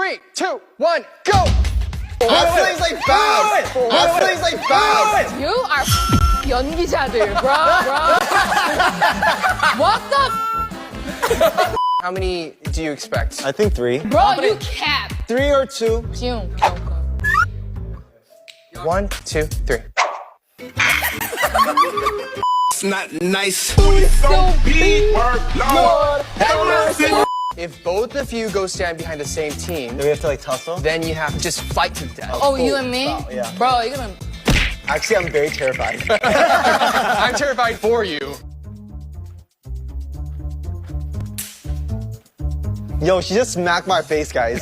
3, 2, 1, go! Wrestling's like fast. Wrestling's like fast. You are 연기자들, bro. What the? How many do you expect? I think 3. Bro, you cap. 3 or 2. 지웅. 1, 2, 3. It's not nice. If both of you go stand behind the same team, Do we have to like tussle? then you have to just fight to death. Oh, you and me? Yeah. Bro, you're gonna. Actually, I'm very terrified. I'm terrified for you. Yo, she just smacked my face, guys.